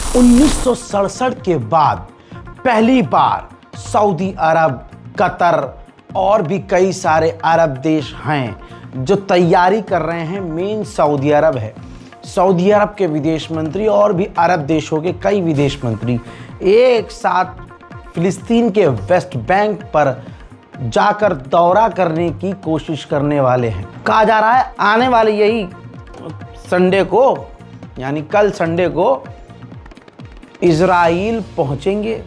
1967 के बाद पहली बार सऊदी अरब, कतर और भी कई सारे अरब देश हैं जो तैयारी कर रहे हैं। मेन सऊदी अरब है। सऊदी अरब के विदेश मंत्री और भी अरब देशों के कई विदेश मंत्री एक साथ फिलिस्तीन के वेस्ट बैंक पर जाकर दौरा करने की कोशिश करने वाले हैं। कहा जा रहा है आने वाले यही संडे को, यानी कल संडे को इजराइल पहुंचेंगे,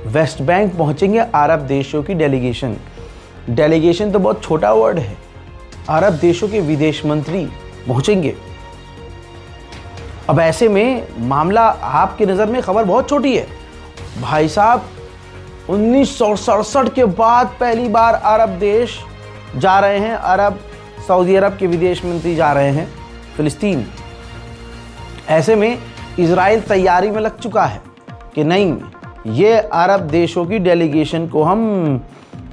वेस्ट बैंक पहुंचेंगे अरब देशों की डेलीगेशन। डेलीगेशन तो बहुत छोटा वर्ड है। अरब देशों के विदेश मंत्री पहुंचेंगे। अब ऐसे में मामला आपकी नज़र में खबर बहुत छोटी है भाई साहब। 1967 के बाद पहली बार अरब देश जा रहे हैं, सऊदी अरब के विदेश मंत्री जा रहे हैं फिलिस्तीन। ऐसे में इजराइल तैयारी में लग चुका है कि नहीं, ये अरब देशों की डेलीगेशन को हम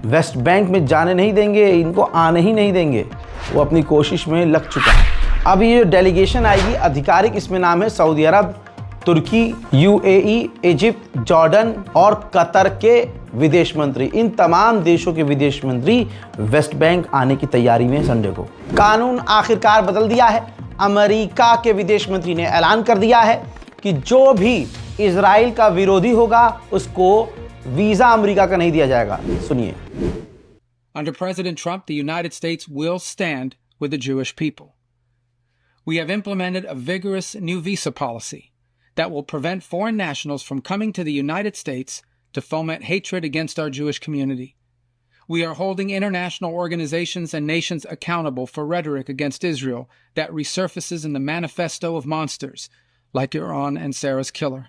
वेस्ट बैंक में जाने नहीं देंगे, इनको आने ही नहीं देंगे। वो अपनी कोशिश में लग चुका है। अब ये डेलीगेशन आएगी, आधिकारिक इसमें नाम है सऊदी अरब, तुर्की, यूएई, इजिप्ट, जॉर्डन और कतर के विदेश मंत्री। इन तमाम देशों के विदेश मंत्री वेस्ट बैंक आने की तैयारी में संडे को। कानून आखिरकार बदल दिया है। अमेरिका के विदेश मंत्री ने ऐलान कर दिया है कि जो भी इजराइल का विरोधी होगा उसको वीजा अमेरिका का नहीं दिया जाएगा। सुनिए। Under President Trump, the United States will stand with the Jewish people. We have implemented a vigorous new visa policy that will prevent foreign nationals from coming to the United States to foment hatred against our Jewish community. We are holding international organizations and nations accountable for rhetoric against Israel that resurfaces in the manifesto of monsters like Iran and Sarah's killer.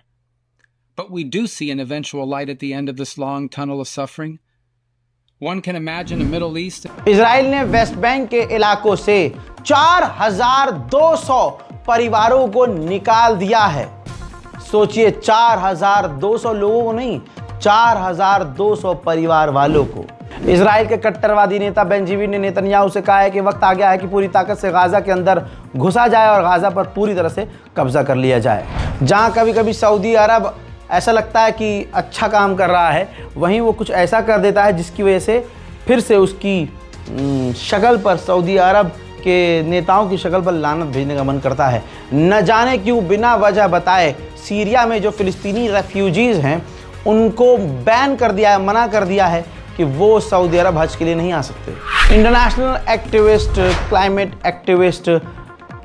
But we do see an eventual light at the end of this long tunnel of suffering. One can imagine a Middle East. Israel ने West Bank के इलाकों से 4200 परिवारों को निकाल दिया है। सोचिए, 4200 लोगों को नहीं, 4200 परिवार वालों को। इजराइल के कट्टरवादी नेता बेंजामिन नेतन्याहू से कहा है कि वक्त आ गया है कि पूरी ताकत से गाजा के अंदर घुसा जाए और गाजा पर पूरी तरह से कब्जा कर लिया जाए। जहां कभी कभी सऊदी अरब ऐसा लगता है कि अच्छा काम कर रहा है, वहीं वो कुछ ऐसा कर देता है जिसकी वजह से फिर से उसकी शक्ल पर, सऊदी अरब के नेताओं की शक्ल पर लानत भेजने का मन करता है। न जाने क्यों बिना वजह बताए सीरिया में जो फिलिस्तीनी रेफ्यूजीज़ हैं उनको बैन कर दिया है, मना कर दिया है कि वो सऊदी अरब हज के लिए नहीं आ सकते। International activist, climate activist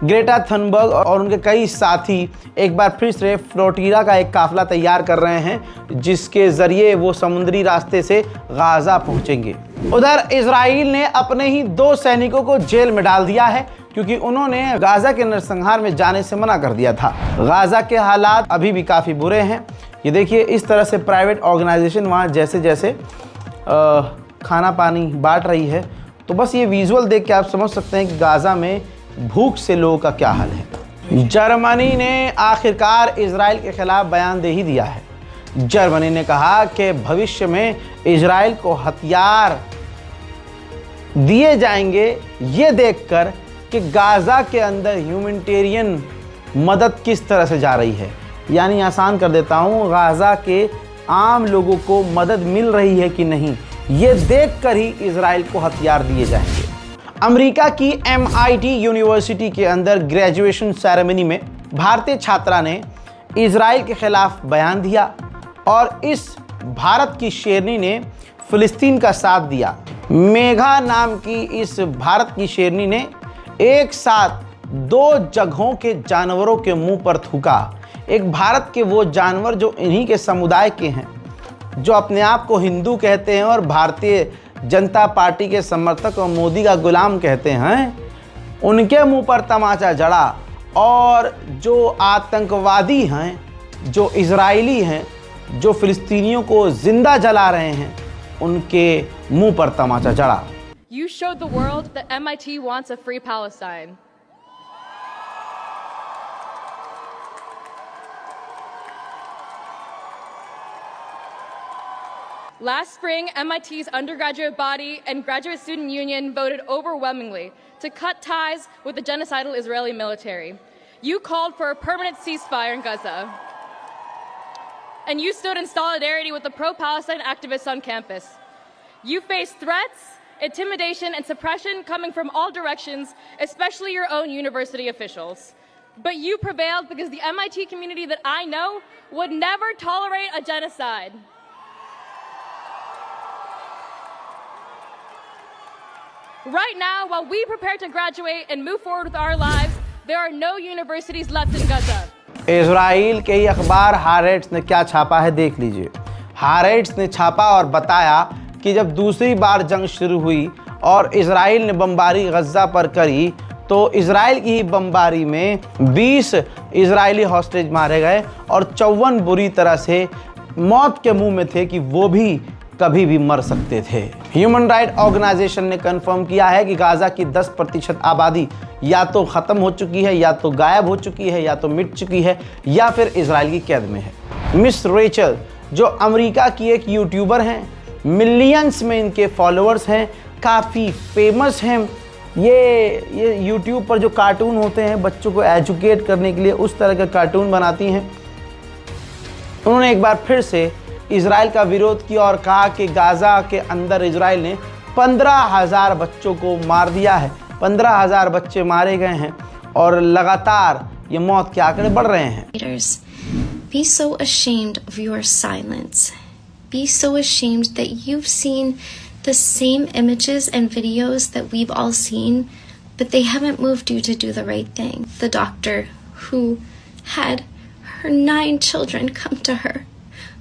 Greta Thunberg और उनके कई साथी एक बार फिर से फ्लोटिला का एक काफिला तैयार कर रहे हैं जिसके ज़रिए वो समुद्री रास्ते से गाज़ा पहुंचेंगे। उधर इजराइल ने अपने ही 2 सैनिकों को जेल में डाल दिया है क्योंकि उन्होंने गाज़ा के नरसंहार में जाने से मना कर दिया था। गाज़ा के हालात अभी भी काफ़ी बुरे हैं। ये देखिए, इस तरह से प्राइवेट ऑर्गेनाइजेशन वहाँ जैसे जैसे खाना पानी बांट रही है, तो बस ये विजुअल देख के आप समझ सकते हैं कि गाज़ा में भूख से लोगों का क्या हाल है। जर्मनी ने आखिरकार इजराइल के खिलाफ बयान दे ही दिया है। जर्मनी ने कहा कि भविष्य में इजराइल को हथियार दिए जाएंगे ये देखकर कि गाज़ा के अंदर ह्यूमैनिटेरियन मदद किस तरह से जा रही है। यानी आसान कर देता हूँ, गाज़ा के आम लोगों को मदद मिल रही है कि नहीं, ये देखकर ही इजराइल को हथियार दिए जाएंगे। अमेरिका की MIT यूनिवर्सिटी के अंदर ग्रेजुएशन सेरेमनी में भारतीय छात्रा ने इजराइल के खिलाफ बयान दिया और इस भारत की शेरनी ने फिलिस्तीन का साथ दिया। मेघा नाम की इस भारत की शेरनी ने एक साथ 2 जगहों के जानवरों के मुंह पर थूका। एक भारत के वो जानवर जो इन्हीं के समुदाय के हैं, जो अपने आप को हिंदू कहते हैं और भारतीय जनता पार्टी के समर्थक और मोदी का गुलाम कहते हैं, उनके मुंह पर तमाचा जड़ा। और जो आतंकवादी हैं, जो इजरायली हैं, जो फिलिस्तीनियों को जिंदा जला रहे हैं, उनके मुंह पर तमाचा जड़ा। You showed the world that MIT wants a free Palestine. Last spring, MIT's undergraduate body and graduate student union voted overwhelmingly to cut ties with the genocidal Israeli military. You called for a permanent ceasefire in Gaza. and you stood in solidarity with the pro-Palestine activists on campus. You faced threats, intimidation, and suppression coming from all directions, especially your own university officials. But you prevailed because the MIT community that I know would never tolerate a genocide. Right now, while we prepare to graduate and move forward with our lives, there are no universities left in Gaza. Israel के ही अखबार हारेट्स ने क्या छापा है देख लीजिए। हारेट्स ने छापा और बताया कि जब दूसरी बार जंग शुरू हुई और इजराइल ने बमबारी गज़ा पर करी तो इजराइल की ही बमबारी में 20 इजरायली हॉस्टेज मारे गए और 54 बुरी तरह से मौत के मुंह में थे कि वो भी कभी भी मर सकते थे। ह्यूमन राइट ऑर्गेनाइजेशन ने कंफर्म किया है कि गाज़ा की 10% आबादी या तो ख़त्म हो चुकी है, या तो गायब हो चुकी है, या तो मिट चुकी है, या फिर इजराइल की कैद में है। मिस रेचल जो अमेरिका की एक यूट्यूबर हैं, मिलियंस में इनके फॉलोअर्स हैं, काफ़ी फेमस हैं। ये यूट्यूब पर जो कार्टून होते हैं बच्चों को एजुकेट करने के लिए उस तरह के कार्टून बनाती हैं। उन्होंने एक बार फिर से इजराइल का विरोध किया और कहा कि गाज़ा के अंदर इजराइल ने 15,000 बच्चों को मार दिया है। 15,000 बच्चे मारे गए हैं और लगातार ये मौत के आंकड़े बढ़ रहे हैं। Be so ashamed of your silence. Be so ashamed that you've seen the same images and videos that we've all seen, but they haven't moved you to do the right thing. The doctor who had her 9 children come to her,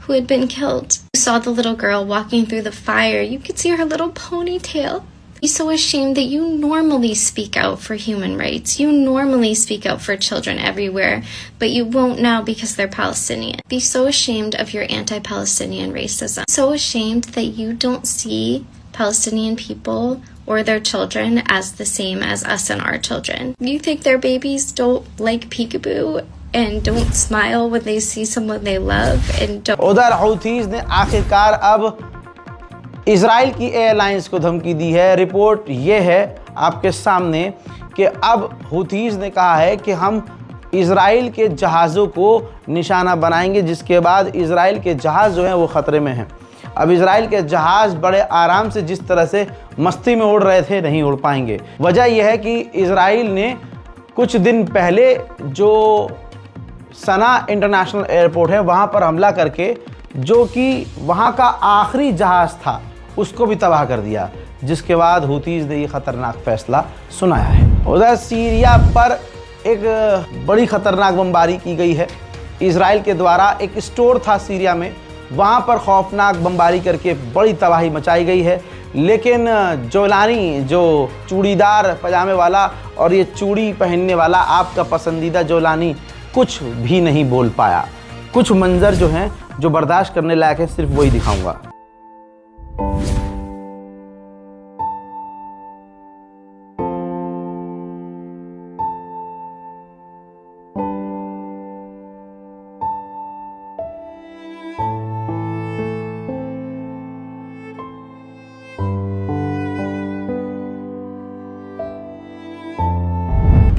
who had been killed. You saw the little girl walking through the fire. You could see her little ponytail. Be so ashamed that you normally speak out for human rights. You normally speak out for children everywhere, but you won't now because they're Palestinian. Be so ashamed of your anti-Palestinian racism. So ashamed that you don't see Palestinian people or their children as the same as us and our children. You think their babies don't like peekaboo and don't smile when they see someone they love and don't. उधर हौथीज ने आखिरकार अब Israel की airlines को धमकी दी है। Report ये है आपके सामने कि अब हौथीज ने कहा है कि हम इजराइल के जहाज़ों को निशाना बनाएंगे, जिसके बाद इजराइल के जहाज़ जो हैं वो ख़तरे में हैं। अब इजराइल के जहाज़ बड़े आराम से जिस तरह से मस्ती में उड़ रहे थे नहीं उड़ पाएंगे। वजह यह है कि इजराइल ने कुछ दिन पहले जो सना इंटरनेशनल एयरपोर्ट है वहाँ पर हमला करके जो कि वहाँ का आखिरी जहाज़ था उसको भी तबाह कर दिया, जिसके बाद हूतीज़ ने ये ख़तरनाक फ़ैसला सुनाया है। उधर सीरिया पर एक बड़ी ख़तरनाक बमबारी की गई है। इजराइल के द्वारा एक स्टोर था सीरिया में, वहाँ पर खौफनाक बमबारी करके बड़ी तबाही मचाई गई है। लेकिन जोलानी जो चूड़ीदार पजामे वाला और ये चूड़ी पहनने वाला आपका पसंदीदा जोलानी कुछ भी नहीं बोल पाया। कुछ मंजर जो हैं जो बर्दाश्त करने लायक है सिर्फ वही दिखाऊंगा।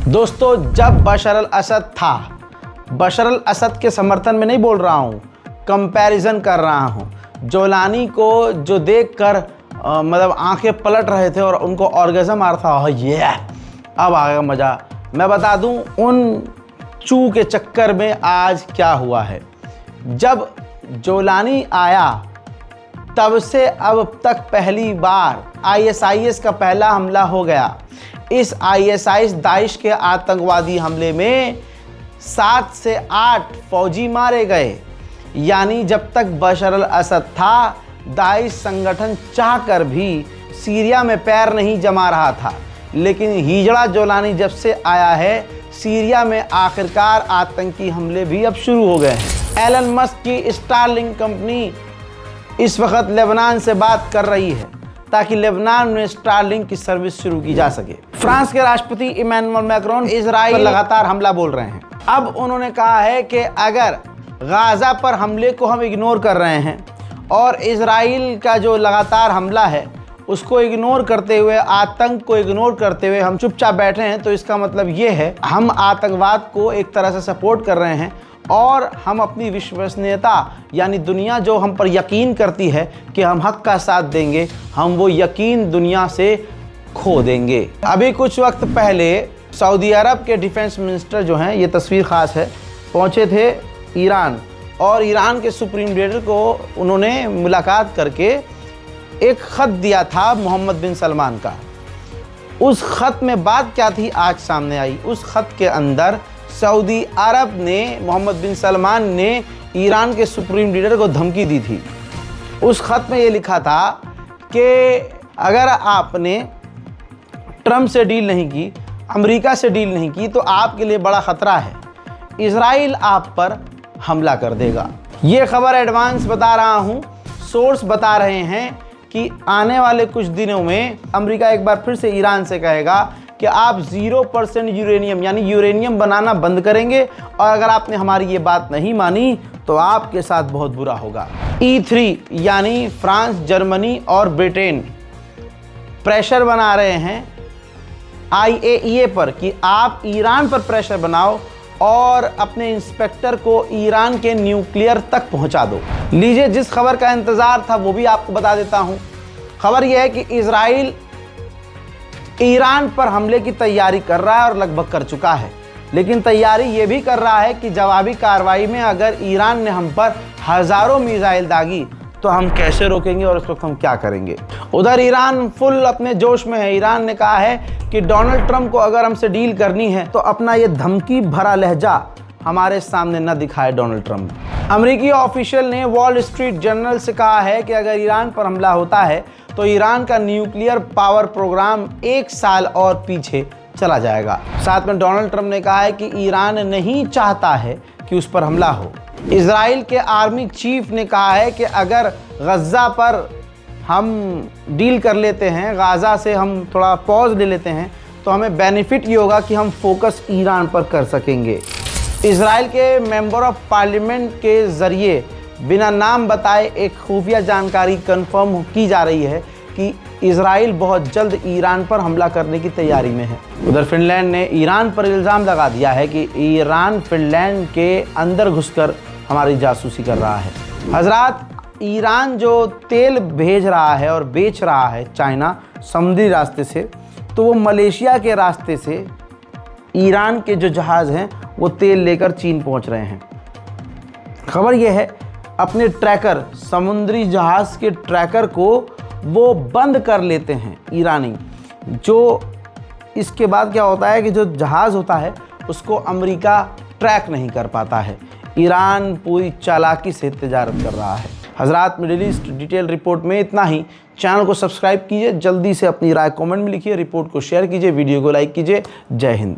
दोस्तों, जब बशर अल असद था, बशर अल असद के समर्थन में नहीं बोल रहा हूँ, कंपैरिजन कर रहा हूँ। जोलानी को जो देखकर मतलब आंखें पलट रहे थे और उनको ऑर्गेज़म आ रहा था, ये अब आएगा मज़ा। मैं बता दूँ उन चू के चक्कर में आज क्या हुआ है। जब जोलानी आया तब से अब तक पहली बार ISIS का पहला हमला हो गया। इस ISIS दाइश के आतंकवादी हमले में 7 से 8 फौजी मारे गए। यानी जब तक बशर अल असद था, दाइश संगठन चाहकर भी सीरिया में पैर नहीं जमा रहा था। लेकिन हिजड़ा जोलानी जब से आया है, सीरिया में आखिरकार आतंकी हमले भी अब शुरू हो गए हैं। एलन मस्क की स्टारलिंक कंपनी इस वक्त लेबनान से बात कर रही है ताकि लेबनान में स्टारलिंक की सर्विस शुरू की जा सके। फ्रांस के राष्ट्रपति इमैनुअल मैक्रोन इजराइल पर लगातार हमला बोल रहे हैं। अब उन्होंने कहा है कि अगर गाज़ा पर हमले को हम इग्नोर कर रहे हैं और इजराइल का जो लगातार हमला है उसको इग्नोर करते हुए, आतंक को इग्नोर करते हुए हम चुपचाप बैठे हैं, तो इसका मतलब ये है हम आतंकवाद को एक तरह से सपोर्ट कर रहे हैं और हम अपनी विश्वसनीयता यानी दुनिया जो हम पर यकीन करती है कि हम हक का साथ देंगे, हम वो यकीन दुनिया से खो देंगे। अभी कुछ वक्त पहले सऊदी अरब के डिफेंस मिनिस्टर जो हैं, ये तस्वीर ख़ास है, पहुँचे थे ईरान और ईरान के सुप्रीम लीडर को उन्होंने मुलाकात करके एक ख़त दिया था मोहम्मद बिन सलमान का। उस ख़त में बात क्या थी आज सामने आई। उस ख़त के अंदर सऊदी अरब ने, मोहम्मद बिन सलमान ने ईरान के सुप्रीम लीडर को धमकी दी थी। उस ख़त में ये लिखा था कि अगर आपने ट्रंप से डील नहीं की, अमेरिका से डील नहीं की, तो आपके लिए बड़ा ख़तरा है, इजराइल आप पर हमला कर देगा। ये खबर एडवांस बता रहा हूँ, सोर्स बता रहे हैं कि आने वाले कुछ दिनों में अमेरिका एक बार फिर से ईरान से कहेगा कि आप 0% यूरेनियम यानी यूरेनियम बनाना बंद करेंगे और अगर आपने हमारी ये बात नहीं मानी तो आपके साथ बहुत बुरा होगा। E3 यानी फ्रांस, जर्मनी और ब्रिटेन प्रेशर बना रहे हैं IAEA पर कि आप ईरान पर प्रेशर बनाओ और अपने इंस्पेक्टर को ईरान के न्यूक्लियर तक पहुंचा दो। लीजिए, जिस खबर का इंतज़ार था वो भी आपको बता देता हूं। खबर यह है कि इजराइल ईरान पर हमले की तैयारी कर रहा है और लगभग कर चुका है, लेकिन तैयारी ये भी कर रहा है कि जवाबी कार्रवाई में अगर ईरान ने हम पर हज़ारों मिसाइल दागी तो हम कैसे रोकेंगे और इस वक्त हम क्या करेंगे। उधर ईरान फुल अपने जोश में है। ईरान ने कहा है कि डोनाल्ड ट्रंप को अगर हमसे डील करनी है तो अपना ये धमकी भरा लहजा हमारे सामने न दिखाए डोनाल्ड ट्रंप। अमेरिकी ऑफिशियल ने वॉल स्ट्रीट जर्नल से कहा है कि अगर ईरान पर हमला होता है तो ईरान का न्यूक्लियर पावर प्रोग्राम 1 साल और पीछे चला जाएगा। साथ में डोनाल्ड ट्रंप ने कहा है कि ईरान नहीं चाहता है कि उस पर हमला हो। इजराइल के आर्मी चीफ ने कहा है कि अगर गज़ा पर हम डील कर लेते हैं, गाज़ा से हम थोड़ा पॉज ले लेते हैं, तो हमें बेनिफिट ये होगा कि हम फोकस ईरान पर कर सकेंगे। इजराइल के मेंबर ऑफ पार्लियामेंट के ज़रिए बिना नाम बताए एक खुफिया जानकारी कंफर्म की जा रही है कि इजराइल बहुत जल्द ईरान पर हमला करने की तैयारी में है। उधर फिनलैंड ने ईरान पर इल्ज़ाम लगा दिया है कि ईरान फिनलैंड के अंदर घुसकर हमारी जासूसी कर रहा है। हजरात, ईरान जो तेल भेज रहा है और बेच रहा है चाइना समुद्री रास्ते से, तो वो मलेशिया के रास्ते से ईरान के जो जहाज़ हैं वो तेल लेकर चीन पहुंच रहे हैं। खबर यह है, अपने ट्रैकर, समुद्री जहाज़ के ट्रैकर को वो बंद कर लेते हैं ईरानी। जो इसके बाद क्या होता है कि जो जहाज़ होता है उसको अमेरिका ट्रैक नहीं कर पाता है। ईरान पूरी चालाकी से तजारत कर रहा है। हजरात, मिडिल ईस्ट डिटेल रिपोर्ट में इतना ही। चैनल को सब्सक्राइब कीजिए, जल्दी से अपनी राय कमेंट में लिखिए, रिपोर्ट को शेयर कीजिए, वीडियो को लाइक कीजिए। जय हिंद।